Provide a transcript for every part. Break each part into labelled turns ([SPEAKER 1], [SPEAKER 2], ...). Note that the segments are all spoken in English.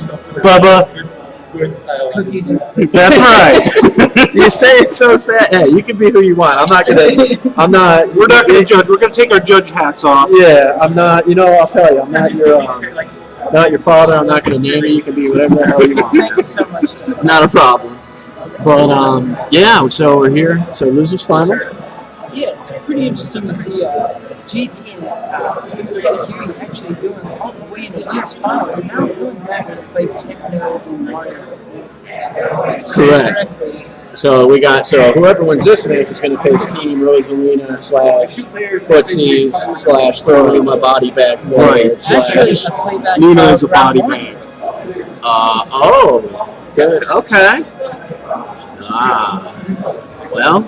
[SPEAKER 1] Bubba.
[SPEAKER 2] Cookies.
[SPEAKER 1] That's right.
[SPEAKER 3] You say it's so sad. Hey, you can be who you want. I'm not gonna.
[SPEAKER 1] We're not gonna judge. We're gonna take our judge hats off.
[SPEAKER 3] Yeah, I'm not. You know, I'll tell you, I'm not your father. I'm not gonna name you. You can be whatever the hell you want.
[SPEAKER 2] Thank you so much, Dad.
[SPEAKER 3] Not a problem. But yeah. So we're here. So losers finals.
[SPEAKER 2] Yeah, it's pretty interesting to see JT and Katakiri actually going all the way in the losers finals, and now going back to fight TekNo and Mario.
[SPEAKER 3] Correct. So we got whoever wins this match is going to face Team Rosalina / Footsies / throwing my body back forward /
[SPEAKER 1] Nina's a body bag.
[SPEAKER 3] Oh, good. Okay. Well,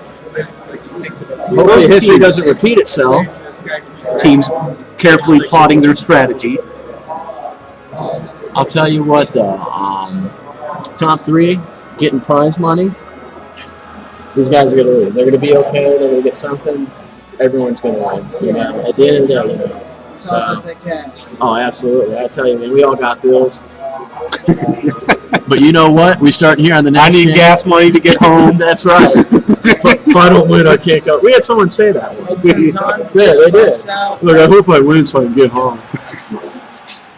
[SPEAKER 3] hopefully history doesn't repeat itself.
[SPEAKER 1] Teams carefully plotting their strategy.
[SPEAKER 3] I'll tell you what, though. Top 3 getting prize money. These guys are going to win. They're going to be okay. They're going to get something. Everyone's going to win. You know, at the end of the day, you know.
[SPEAKER 2] It's all about that cash.
[SPEAKER 3] Oh, absolutely. I tell you, man, we all got bills. But you know what? We start here on the next
[SPEAKER 1] I need
[SPEAKER 3] game.
[SPEAKER 1] gas money to get home.
[SPEAKER 3] That's right. If I don't win, I can't go. We had someone say that once. Yeah, they did.
[SPEAKER 1] Look, I hope I win so I can get home.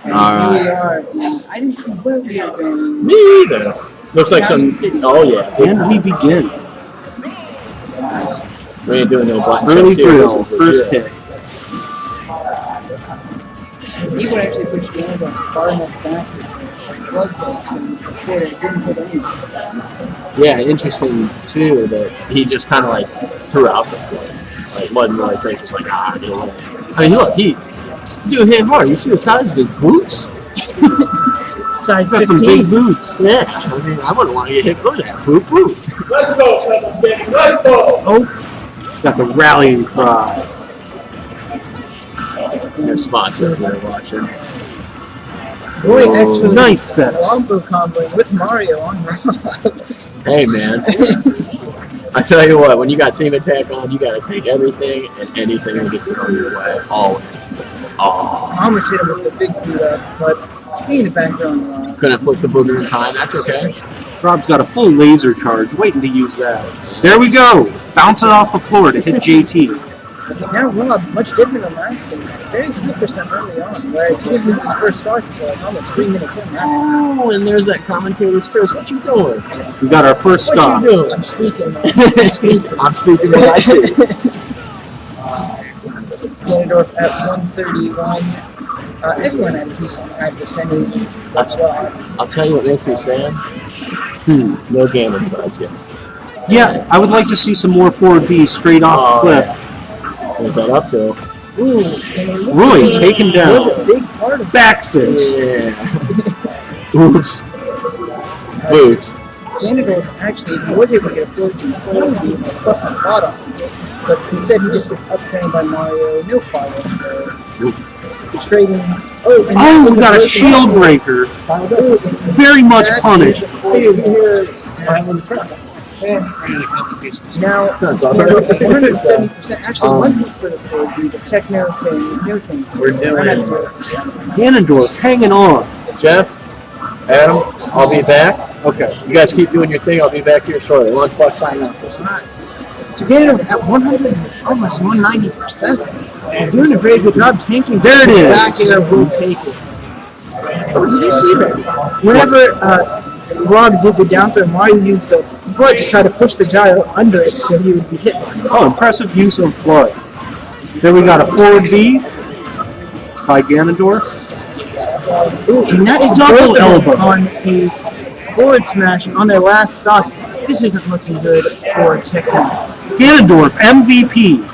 [SPEAKER 2] And here we are. I didn't see where we were going.
[SPEAKER 3] Me either. Looks like some. Oh, yeah.
[SPEAKER 1] And we begin.
[SPEAKER 3] We ain't doing no black
[SPEAKER 1] Early
[SPEAKER 3] checks here.
[SPEAKER 1] drill,
[SPEAKER 3] This is
[SPEAKER 1] first
[SPEAKER 3] legit.
[SPEAKER 1] hit.
[SPEAKER 2] He would actually push the end far enough back with flood books and before it didn't hit anything.
[SPEAKER 3] Yeah, interesting, too, that he just kind of, like, threw out the floor. Like, wasn't really safe. Just like, get away. I mean, look, dude hit hard. You see the size of his boots?
[SPEAKER 2] Size
[SPEAKER 3] He's got
[SPEAKER 2] 15.
[SPEAKER 3] some big boots. Yeah. I mean, I wouldn't want to get hit. Look at that. Boot, boot.
[SPEAKER 1] Let's go, let's go. Oh, got the rallying cry.
[SPEAKER 3] Your sponsor if you're watching.
[SPEAKER 2] Roy actually
[SPEAKER 1] Nice set.
[SPEAKER 2] wombo comboing with Mario on Raw.
[SPEAKER 3] Hey, man. I tell you what, when you got team attack on, you got to take everything and anything that gets thrown your way. Always. Oh.
[SPEAKER 2] I almost hit him with the big boot up, but he's a back row on Raw.
[SPEAKER 3] Couldn't flip the booger in time. That's okay.
[SPEAKER 1] Rob's got a full laser charge, waiting to use that. There we go. Bounce it off the floor to hit JT.
[SPEAKER 2] Now Rob, much different than last game. Very 3% early on, whereas he didn't lose his first start until like almost 3 minutes in last game.
[SPEAKER 3] Oh, and there's that commentator's Chris. What you doing?
[SPEAKER 1] We got our first
[SPEAKER 3] What
[SPEAKER 1] stop.
[SPEAKER 3] you doing?
[SPEAKER 2] I'm speaking, man. I'm speaking.
[SPEAKER 3] I'm speaking what I see.
[SPEAKER 2] Ganondorf at 131. Everyone had a decent high percentage. That's why.
[SPEAKER 3] I'll tell you what makes me sad. No game inside yet.
[SPEAKER 1] Yeah, I would like to see some more forward B straight off the cliff.
[SPEAKER 3] Yeah. What's that up to?
[SPEAKER 2] Ooh, and
[SPEAKER 1] Roy taken down.
[SPEAKER 2] was a big part of
[SPEAKER 1] Back fist.
[SPEAKER 3] Yeah. Oops. Boots.
[SPEAKER 2] Ganondorf actually was able to get a forward B plus a bottom, but instead he just gets up-trained by Mario. No follow-up. Trading. Oh, and that was
[SPEAKER 1] we got a
[SPEAKER 2] broken
[SPEAKER 1] shield
[SPEAKER 2] record.
[SPEAKER 1] breaker.
[SPEAKER 2] Oh, and
[SPEAKER 1] Very much
[SPEAKER 2] that's
[SPEAKER 1] punished.
[SPEAKER 2] Now, Ganondorf at 170% actually might be for the forward B, but TekNo saying no thank you.
[SPEAKER 3] We're doing
[SPEAKER 2] I'm at
[SPEAKER 3] it.
[SPEAKER 2] 0%.
[SPEAKER 1] Ganondorf hanging on.
[SPEAKER 3] Jeff, Adam, I'll be back.
[SPEAKER 1] Okay.
[SPEAKER 3] You guys keep doing your thing. I'll be back here shortly. Lunchbox signing off.
[SPEAKER 2] So Ganondorf at 100, almost 190%. Doing a very good job tanking.
[SPEAKER 1] There it is.
[SPEAKER 2] Back air will take it. Oh, did you see that? Whenever Rob did the down throw, Mario used the foot to try to push the gyro under it so he would be hit.
[SPEAKER 1] Oh, impressive use of flood. Then we got a forward B by Ganondorf.
[SPEAKER 2] Ooh, and that is
[SPEAKER 1] Double
[SPEAKER 2] both
[SPEAKER 1] elbow.
[SPEAKER 2] on a forward smash on their last stock. This isn't looking good for TekNo.
[SPEAKER 1] Ganondorf, MVP.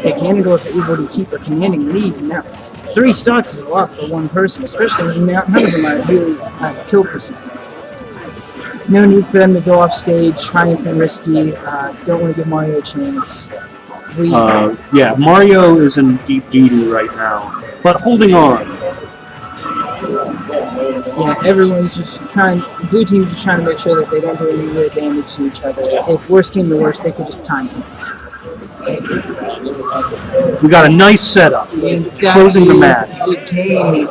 [SPEAKER 2] Yeah, Ganondorf able to keep a commanding lead. Now, 3 stocks is a lot for one person, especially when none of them are really tilt percent. No need for them to go off stage, try anything risky. Don't want to give Mario a chance.
[SPEAKER 1] Yeah, Mario is in deep doo-doo right now, but holding on.
[SPEAKER 2] Yeah, everyone's just trying. Blue team's just trying to make sure that they don't do any real damage to each other. If worst came to worst, they could just time it.
[SPEAKER 1] We got a nice setup.
[SPEAKER 2] And that
[SPEAKER 1] Closing the
[SPEAKER 2] is
[SPEAKER 1] match.
[SPEAKER 2] the game.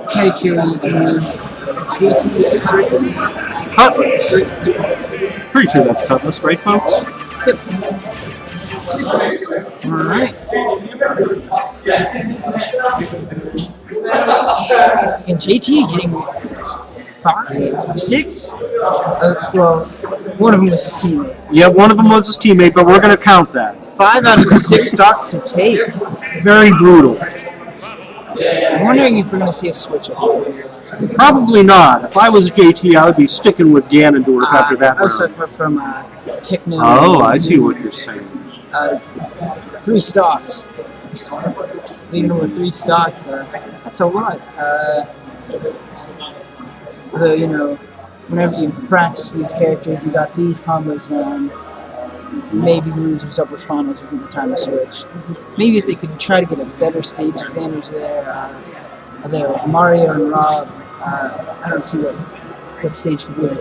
[SPEAKER 2] Katakiri and jt5565.
[SPEAKER 1] Cutlass. Pretty sure that's Cutlass, right, folks?
[SPEAKER 2] Alright. And JT getting 5, 6? Well, one of them was his teammate.
[SPEAKER 1] Yeah, one of them was his teammate, but we're going to count that.
[SPEAKER 2] 5 out of the 6 stocks to take.
[SPEAKER 1] Very brutal.
[SPEAKER 2] I'm wondering if we're going to see a switch up.
[SPEAKER 1] Probably not. If I was JT, I would be sticking with Ganondorf after that
[SPEAKER 2] I was
[SPEAKER 1] round.
[SPEAKER 2] talking from TekNo.
[SPEAKER 1] Oh, I see what you're saying.
[SPEAKER 2] 3 stocks. Leading over 3 stocks. That's a lot. Although, you know, whenever you practice with these characters, you got these combos down. Maybe the losers doubles finals isn't the time to switch. Maybe if they could try to get a better stage advantage there. Although Mario and Rob, I don't see what stage could really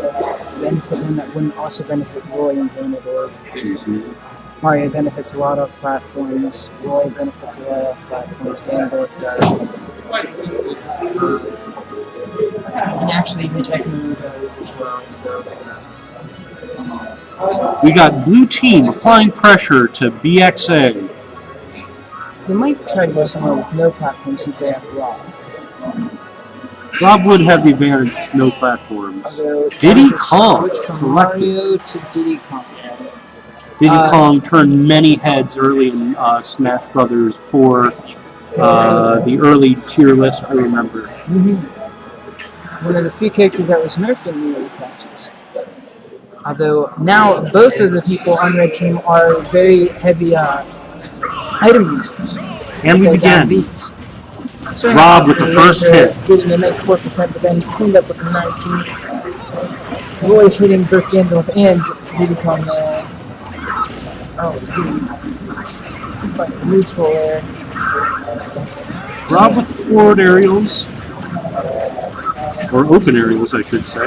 [SPEAKER 2] benefit them that wouldn't also benefit Roy and Ganondorf. Mario benefits a lot off platforms. Roy benefits a lot off platforms. Ganondorf does. And actually even TekNo does as well. So.
[SPEAKER 1] We got blue team applying pressure to BxA.
[SPEAKER 2] They might try to go somewhere with no platform since they have Rob.
[SPEAKER 1] Rob would have the advantage, no platforms.
[SPEAKER 2] Although,
[SPEAKER 1] Diddy Kong
[SPEAKER 2] switch from
[SPEAKER 1] selected.
[SPEAKER 2] Mario to Diddy Kong.
[SPEAKER 1] Diddy Kong turned many heads early in Smash Brothers for the early tier list, I remember.
[SPEAKER 2] One of the few characters that was nerfed in the early patches. Although now both of the people on Red Team are very heavy item users.
[SPEAKER 1] And we
[SPEAKER 2] They're down
[SPEAKER 1] begin.
[SPEAKER 2] beats. So
[SPEAKER 1] Rob with the first hit.
[SPEAKER 2] Getting a nice 4%, but then cleaned up with the 19. Roy hitting both Gandalf and Diddy Kong there. Oh, getting neutral there.
[SPEAKER 1] Rob with forward aerials. Or open aerials, I should say.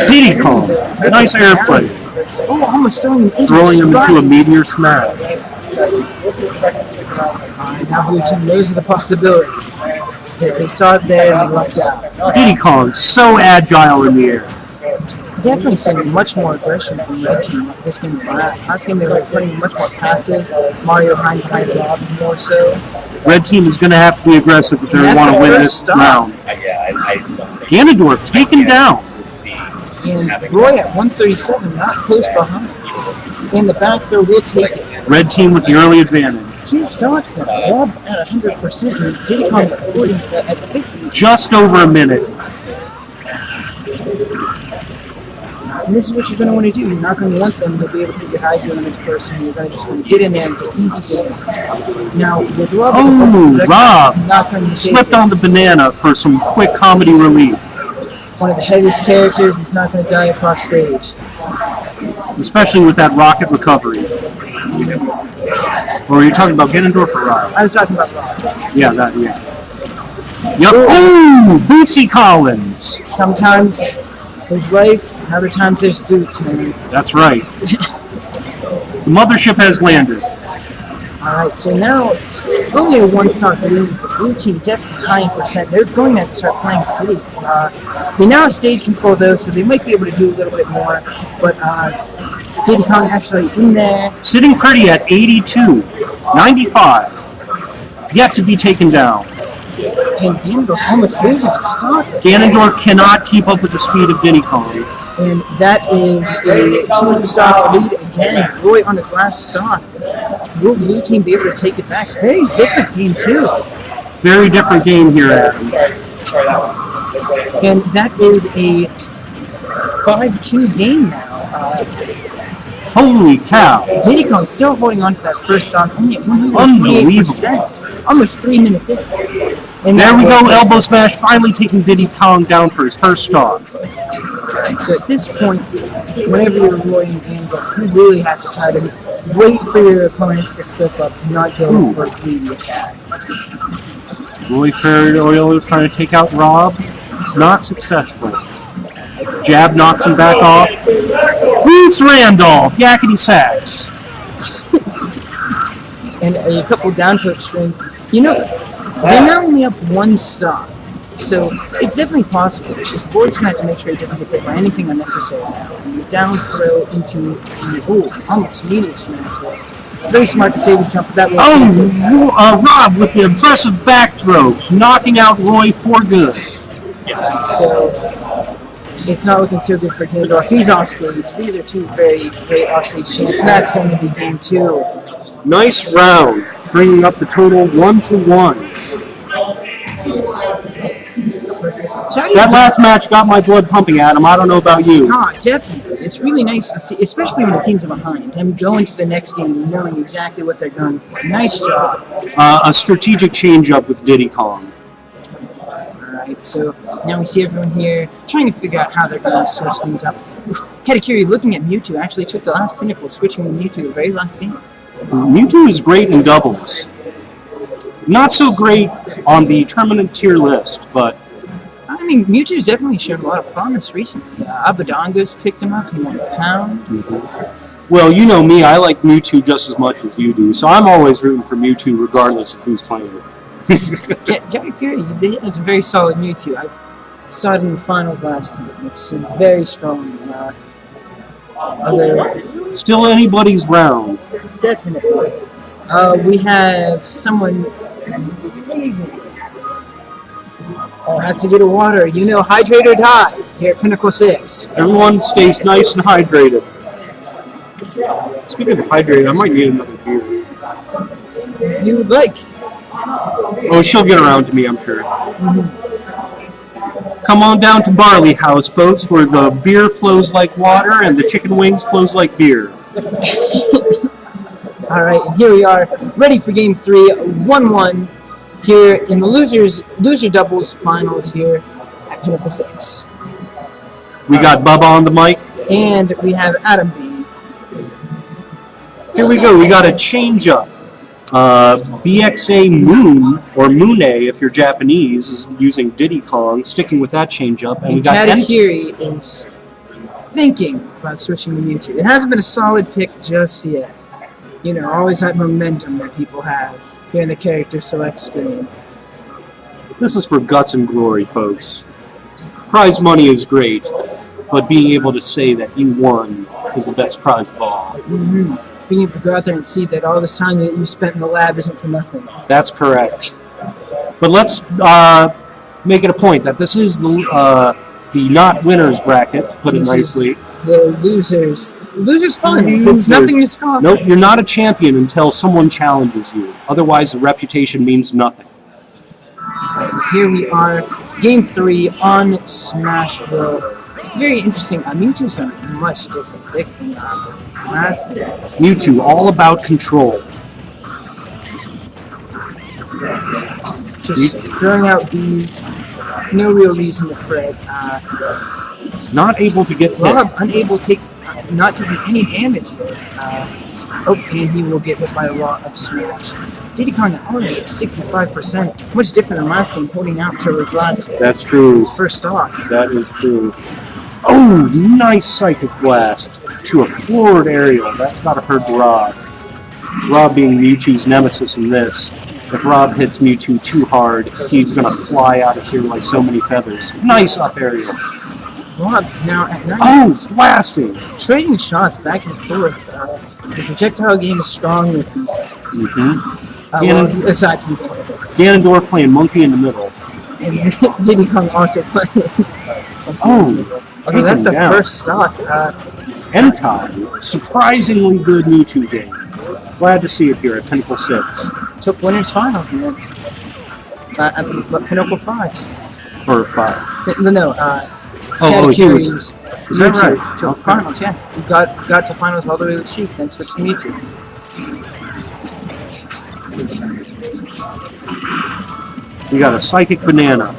[SPEAKER 1] Diddy Kong. Nice airplay.
[SPEAKER 2] Oh, almost throwing
[SPEAKER 1] Throwing him into a meteor smash.
[SPEAKER 2] Now Blue Team knows of the possibility. They saw it there and they lucked out.
[SPEAKER 1] Diddy Kong, so agile in the air.
[SPEAKER 2] Definitely seeing much more aggression from Red Team this game than last. Last game they were playing much more passive. Mario behind Rob more so.
[SPEAKER 1] Red Team is going to have to be aggressive if they want to win this round. Ganondorf taken down.
[SPEAKER 2] And Roy at 137, not close behind. And the back throw will take it.
[SPEAKER 1] Red Team with the early advantage.
[SPEAKER 2] 2 stocks now. Rob at 100% and Diddy Kong at 40 at 50.
[SPEAKER 1] Just over a minute.
[SPEAKER 2] And this is what you're going to want to do. You're not going to want them to be able to hit your high damage person. You're going to just want to get in there and get easy damage. Now, with Rob,
[SPEAKER 1] Rob
[SPEAKER 2] not going to
[SPEAKER 1] slipped on the banana for some quick comedy relief.
[SPEAKER 2] One of the heaviest characters, he's not going to die across stage.
[SPEAKER 1] Especially with that rocket recovery. Or are you talking about Ganondorf or Rob?
[SPEAKER 2] I was talking about Rob.
[SPEAKER 1] Yeah, that, yeah. Yep. Ooh! Bootsy Collins!
[SPEAKER 2] Sometimes there's life, and other times there's boots, man.
[SPEAKER 1] That's right. The mothership has landed.
[SPEAKER 2] Alright, so now it's only a 1-stock lead. The Blue Team definitely high in percent. They're going to have to start playing safe. They now have stage control though, so they might be able to do a little bit more. But Diddy Kong actually in there.
[SPEAKER 1] Sitting pretty at 82. 95. Yet to be taken down.
[SPEAKER 2] And Ganondorf almost losing a stock.
[SPEAKER 1] Ganondorf cannot keep up with the speed of Diddy Kong.
[SPEAKER 2] And that is a 2-stock lead again. Roy on his last stock. Will Blue Team be able to take it back? Very different game too.
[SPEAKER 1] Very different game here, Adam.
[SPEAKER 2] And that is a 5-2 game now.
[SPEAKER 1] Holy cow.
[SPEAKER 2] Diddy Kong still holding on to that first stock, only at 128%. Almost 3 minutes in. And
[SPEAKER 1] there we go, elbow smash, finally taking Diddy Kong down for his first stock.
[SPEAKER 2] Right, so at this point, whenever you're Roy and Ganondorf, you really have to try to wait for your opponents to slip up and not go for greedy attacks.
[SPEAKER 1] Roy Fairy Oil trying to take out Rob. Not successful. Jab knocks him back off. Boots Randolph, yakety sacks.
[SPEAKER 2] and a couple down tilt string. You know, they're now only up 1 stock. So it's definitely possible. It's just Boyd's gonna have to make sure he doesn't get hit by anything unnecessary now. And the down throw into the almost medium smash there. Very smart to save his jump, but that was
[SPEAKER 1] Rob with the impressive back throw, knocking out Roy for good.
[SPEAKER 2] so it's not looking so good for Kindorf. He's off stage. These are two very great offstage champs, and that's going to be game 2.
[SPEAKER 1] Nice round, bringing up the total 1-1. That last match got my blood pumping, Adam. I don't know about you.
[SPEAKER 2] Definitely. It's really nice to see, especially when the teams are behind, them go into the next game knowing exactly what they're going for. Nice job.
[SPEAKER 1] A strategic change-up with Diddy Kong.
[SPEAKER 2] Alright, so now we see everyone here trying to figure out how they're going to switch things up. Katakiri, looking at Mewtwo, actually took the last Pinnacle, switching Mewtwo the very last game.
[SPEAKER 1] Mewtwo is great in doubles. Not so great on the tournament tier list, but...
[SPEAKER 2] I mean, Mewtwo's definitely shown a lot of promise recently. Abadango's picked him up, he won a pound.
[SPEAKER 1] Mm-hmm. Well, you know me, I like Mewtwo just as much as you do, so I'm always rooting for Mewtwo regardless of who's playing it.
[SPEAKER 2] Katakiri, he has a very solid Mewtwo. I saw it in the finals last time. It's very strong.
[SPEAKER 1] Still anybody's round.
[SPEAKER 2] Definitely. We have someone has to get a water. You know, hydrate or die here at Pinnacle 6.
[SPEAKER 1] Everyone stays nice and hydrated. Speaking of hydrated, I might need another beer.
[SPEAKER 2] If you would like.
[SPEAKER 1] Oh, she'll get around to me, I'm sure. Come on down to Barley House, folks, where the beer flows like water and the chicken wings flows like beer.
[SPEAKER 2] Alright, and here we are, ready for game 3, 1-1 here in the loser doubles finals here at Pinnacle 6.
[SPEAKER 1] We got Bubba on the mic.
[SPEAKER 2] And we have Adam B.
[SPEAKER 1] Here we go, we got a change-up. BxA Moon, or Mune if you're Japanese, is using Diddy Kong, sticking with that change-up.
[SPEAKER 2] And Katakiri is thinking about switching to Mewtwo. It hasn't been a solid pick just yet. You know, always that momentum that people have here in the character select screen.
[SPEAKER 1] This is for guts and glory, folks. Prize money is great, but being able to say that you won is the best prize of all.
[SPEAKER 2] Mm-hmm. Being able to go out there and see that all this time that you spent in the lab isn't for nothing.
[SPEAKER 1] That's correct. But let's make it a point that this is the not winners bracket, to put it nicely.
[SPEAKER 2] The losers finals. It's nothing to scoff.
[SPEAKER 1] Nope, you're not a champion until someone challenges you. Otherwise, the reputation means nothing.
[SPEAKER 2] Here we are, game 3 on Smash Bros. It's very interesting. Mewtwo's going to be a much different pick than last year.
[SPEAKER 1] Mewtwo, all about control.
[SPEAKER 2] Just throwing out bees, no real reason to fret.
[SPEAKER 1] Not able to get hit.
[SPEAKER 2] Rob unable to not taking any damage there. And he will get hit by the raw up smash. Diddy Kong already at 65%, much different than last game, holding out till his last.
[SPEAKER 1] That's true.
[SPEAKER 2] His first stock.
[SPEAKER 1] That is true. Oh, nice Psychic Blast to a forward aerial. That's got to hurt Rob. Rob being Mewtwo's nemesis in this. If Rob hits Mewtwo too hard, he's going to fly out of here like so many feathers. Nice up aerial.
[SPEAKER 2] Rob now at 9.
[SPEAKER 1] Oh, blasting!
[SPEAKER 2] Trading shots back and forth. The projectile game is strong with these guys. Aside from Ganondorf.
[SPEAKER 1] Ganondorf playing monkey in the middle.
[SPEAKER 2] And Diddy Kong also playing. Okay, that's the first stock.
[SPEAKER 1] Entei, surprisingly good Mewtwo game. Glad to see it here at Pinnacle 6.
[SPEAKER 2] Took winners finals, man. At Pinnacle 5.
[SPEAKER 1] Or 5.
[SPEAKER 2] No,
[SPEAKER 1] he was. Is that right?
[SPEAKER 2] To finals, yeah. We got to finals all the way with Sheik, then switched to Mewtwo.
[SPEAKER 1] We got a Psychic Banana.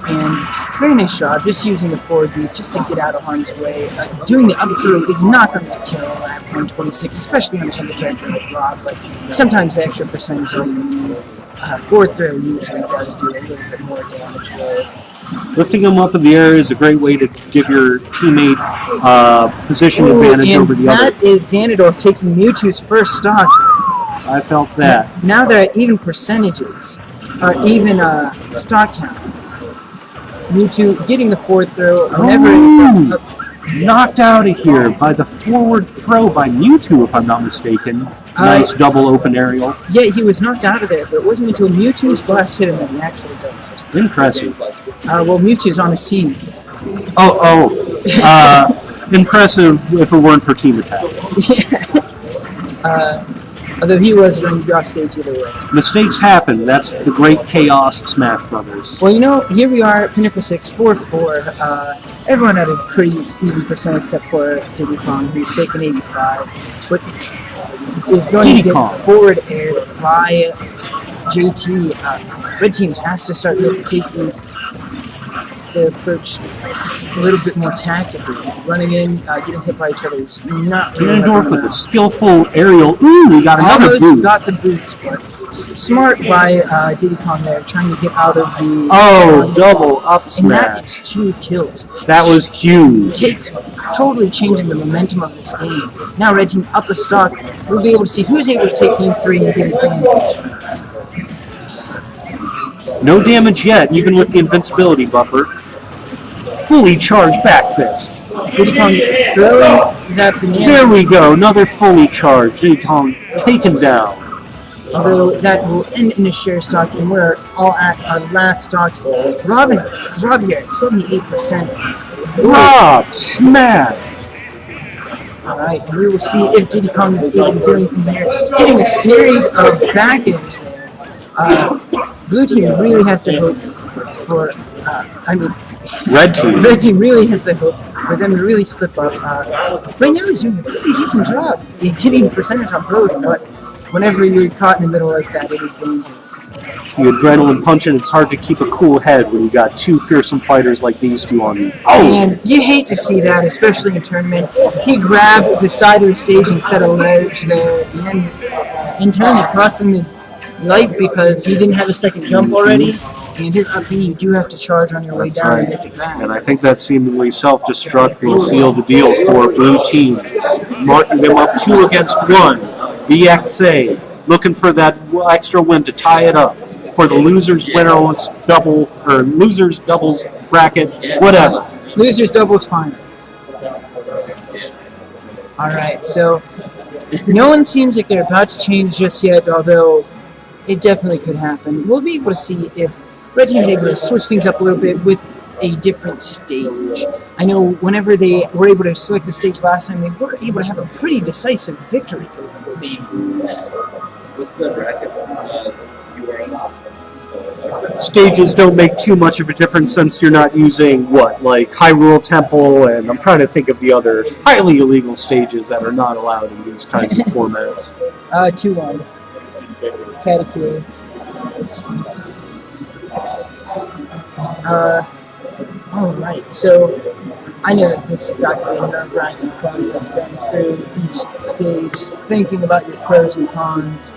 [SPEAKER 2] And very nice job, just using the forward beat just to get out of harm's way. Doing the up throw is not going to be terrible at 126, especially on a heavy character like Rob, but sometimes the extra percent is all you need. Forward throw usually does do a little bit more damage there.
[SPEAKER 1] Lifting him up in the air is a great way to give your teammate position advantage over the other.
[SPEAKER 2] That is Ganondorf taking Mewtwo's first stock.
[SPEAKER 1] I felt that.
[SPEAKER 2] Now they're at even percentages, or even stock count. Mewtwo getting the forward throw.
[SPEAKER 1] Ooh, knocked out of here by the forward throw by Mewtwo, if I'm not mistaken. Nice double open aerial.
[SPEAKER 2] Yeah, he was knocked out of there, but it wasn't until Mewtwo's blast hit him that he actually died.
[SPEAKER 1] Impressive.
[SPEAKER 2] Well, Mewtwo's on the scene.
[SPEAKER 1] Impressive if it weren't for team attack.
[SPEAKER 2] Although he was going to be off stage either way.
[SPEAKER 1] Mistakes happen. That's the great chaos of Smash Brothers.
[SPEAKER 2] Well, here we are at Pinnacle 6, 4-4. Everyone had a pretty even percent except for Diddy Kong, who's taking 85. But is going to get forward air by JT. Red team has to start taking the approach a little bit more tactically. Running in, getting hit by each other is not really
[SPEAKER 1] Ganondorf with a skillful aerial. Ooh, we got another boot.
[SPEAKER 2] Got the boots, but smart by Diddy Kong there, trying to get out of the...
[SPEAKER 1] double up smash.
[SPEAKER 2] And that is 2 kills.
[SPEAKER 1] That was huge.
[SPEAKER 2] Totally changing the momentum of this game. Now Red Team up a stock. We'll be able to see who's able to take Game 3 and get advantage.
[SPEAKER 1] No damage yet, even with the invincibility buffer. Fully charged back fist.
[SPEAKER 2] Diddy Kong throwing that banana.
[SPEAKER 1] There we go, another fully charged. Diddy Kong taken down.
[SPEAKER 2] Although that will end in a share stock, and we're all at our last stocks. Rob here at 78%.
[SPEAKER 1] Rob, smash!
[SPEAKER 2] Alright, we will see if Diddy Kong is able to do anything here. Getting a series of back airs there. Blue team really has to hope for,
[SPEAKER 1] Red team
[SPEAKER 2] really has to hope for them to really slip up. Right now he's doing a pretty decent job. He's getting percentage on both, but whenever you're caught in the middle like that, it is dangerous.
[SPEAKER 1] The adrenaline punching, it's hard to keep a cool head when you got 2 fearsome fighters like these two on you.
[SPEAKER 2] And you hate to see that, especially in tournament. He grabbed the side of the stage instead of ledge there, and in turn it cost him his life because he didn't have a second jump already. And his up B, you do have to charge on your way down and make it back.
[SPEAKER 1] And I think that seemingly self-destruct will seal the deal for Blue Team. Marking them up 2 against 1. BxA looking for that extra win to tie it up for the losers winners double or losers doubles bracket, whatever.
[SPEAKER 2] Losers doubles finals. Alright, so no one seems like they're about to change just yet, although it definitely could happen. We'll be able to see if Red Team's able to switch things up a little bit with a different stage. I know whenever they were able to select the stage last time, they were able to have a pretty decisive victory.
[SPEAKER 4] What's the bracket you were on?
[SPEAKER 1] Stages don't make too much of a difference since you're not using, like Hyrule Temple, and I'm trying to think of the other highly illegal stages that are not allowed in these kinds of formats.
[SPEAKER 2] 2-1. Katakiri. Alright, so I know that this has got to be a nerve-wracking process going through each stage, thinking about your pros and cons.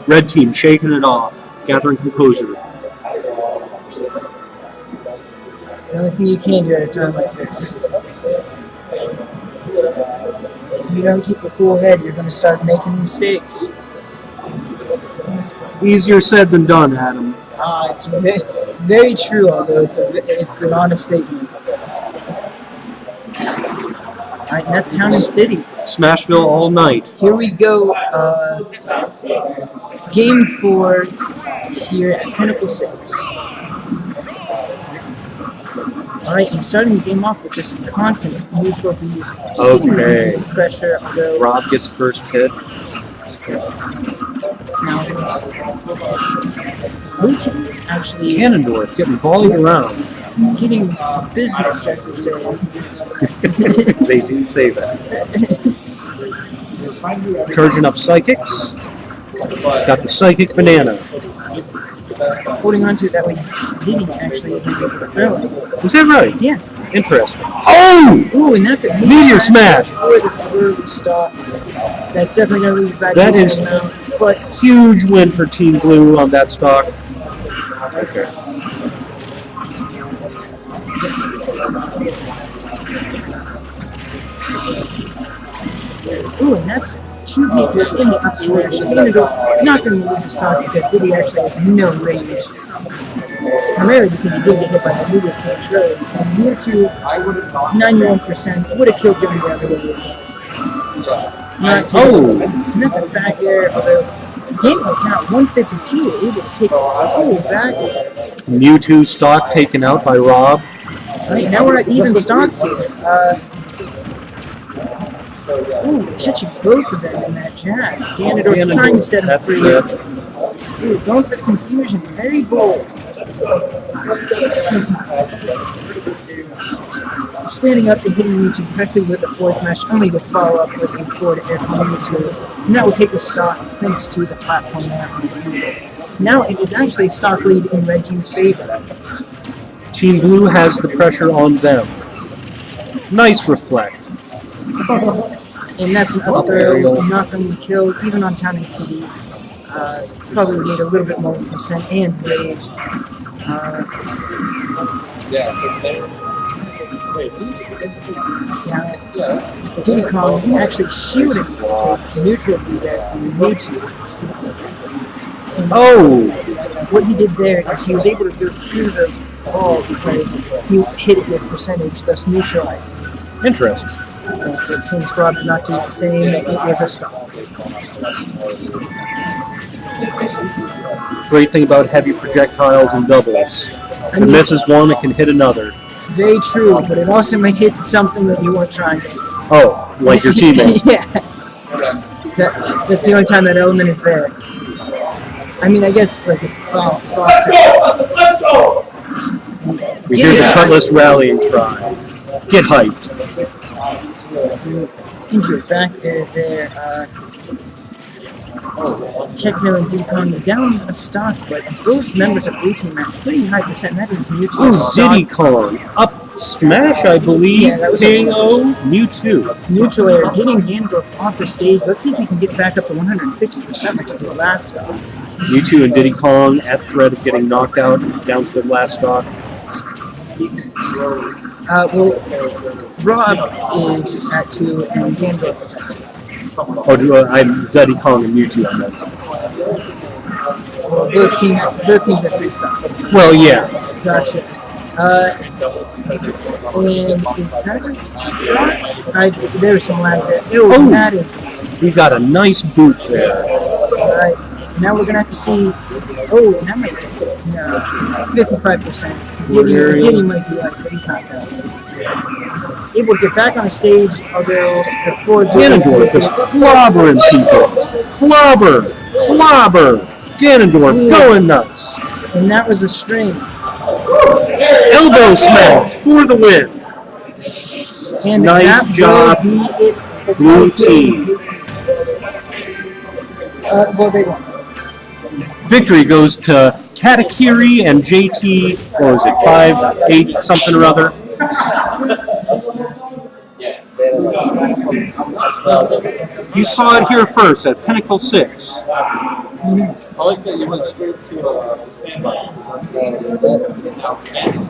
[SPEAKER 1] Red Team shaking it off, gathering composure.
[SPEAKER 2] The only thing you can do at a time like this. If you don't keep a cool head, you're going to start making mistakes.
[SPEAKER 1] Easier said than done, Adam.
[SPEAKER 2] It's very, very true, although it's an honest statement. Alright, and that's Town and City.
[SPEAKER 1] Smashville all night.
[SPEAKER 2] Here we go. Game 4 here at Pinnacle 6. Alright, and starting the game off with just constant neutral Bs. Just getting easy pressure. Although
[SPEAKER 1] Rob gets first hit.
[SPEAKER 2] now, Blue Team is actually
[SPEAKER 1] Ganondorf getting volleyed around.
[SPEAKER 2] getting business, as they say.
[SPEAKER 1] They do say that. Charging up Psychics. Got the Psychic Banana.
[SPEAKER 2] Holding on to it that way, Diddy actually isn't able to throw it.
[SPEAKER 1] Is that right?
[SPEAKER 2] Yeah.
[SPEAKER 1] Interesting. Oh!
[SPEAKER 2] Ooh, and that's a
[SPEAKER 1] Meteor Smash!
[SPEAKER 2] For the early stop. That's definitely going to leave a bad
[SPEAKER 1] That
[SPEAKER 2] taste
[SPEAKER 1] is
[SPEAKER 2] in the mouth. But
[SPEAKER 1] huge win for Team Blue on that stock. Okay.
[SPEAKER 2] Ooh, and that's two people in the up smash. Pinnacle not going to lose a stock because Diddy actually has no rage. Primarily because he did get hit by the meteor smash early. And Mewtwo, 91%, would have killed going the other way. And that's a back air, although game right now, 152, able to take a full back air.
[SPEAKER 1] Mewtwo stock taken out by Rob.
[SPEAKER 2] Alright, now we're at even stocks here. Ooh, catching both of them in that jab. Ganondorf trying to set him free. Ooh, going for the confusion, very bold. Standing up and hitting Mewtwo directly with a forward smash, only to follow up with a forward air from Mewtwo. And that will take the stock thanks to the platform there on Ganondorf. Now it is actually a stock lead in Red Team's favor.
[SPEAKER 1] Team Blue has the pressure on them. Nice reflect.
[SPEAKER 2] And that's an up throw, not going to kill, even on Town and City. Probably would need a little bit more percent and rage. Diddy Kong actually shielded neutral B there from Mewtwo. What he did there is he was able to go through the ball because he hit it with percentage, thus neutralizing.
[SPEAKER 1] Interesting.
[SPEAKER 2] But since Rob did not do the same, it was a stock.
[SPEAKER 1] Great thing about heavy projectiles and doubles. If it misses one, it can hit another.
[SPEAKER 2] Very true, but it also may hit something that you weren't trying to.
[SPEAKER 1] Oh, like your teammate.
[SPEAKER 2] Yeah. That's the only time that element is there. I mean, I guess, like, if Fox
[SPEAKER 1] We do the Cutlass rallying cry. Get hyped.
[SPEAKER 2] Into your back air there. TekNo and Diddy Kong down a stock, but both members of Blue Team at pretty high percent. That is Mewtwo.
[SPEAKER 1] Ooh, Diddy Kong. Up smash, I believe.
[SPEAKER 2] Yeah, that was
[SPEAKER 1] KO Mewtwo.
[SPEAKER 2] Neutral air, getting Ganondorf off the stage. Let's see if he can get back up to 150% like he did last stock.
[SPEAKER 1] Mewtwo and Diddy Kong at threat of getting knocked out down to the last stock.
[SPEAKER 2] Well, Rob is at 2 and Ganondorf is at 2.
[SPEAKER 1] I'm Diddy Kong and Mewtwo, I meant.
[SPEAKER 2] Well, both teams have 3 stocks.
[SPEAKER 1] Well, yeah.
[SPEAKER 2] Gotcha. And is that there's some lag there. Oh, that is.
[SPEAKER 1] We got a nice boot there.
[SPEAKER 2] Alright, now we're gonna have to see. Oh, that might. No, 55%. Diddy might be like, but he's not that. Able to get back on the stage, although before
[SPEAKER 1] Ganondorf just clobbering people. Clobber! Ganondorf going nuts.
[SPEAKER 2] And that was a string.
[SPEAKER 1] Elbow smash for the win.
[SPEAKER 2] And
[SPEAKER 1] nice job, Blue Team.
[SPEAKER 2] Well, they won.
[SPEAKER 1] Victory goes to Katakiri and JT, what was it, 5-8 something or other? You saw it here first at Pinnacle 6.
[SPEAKER 4] I like that you went straight to the standby. That's outstanding.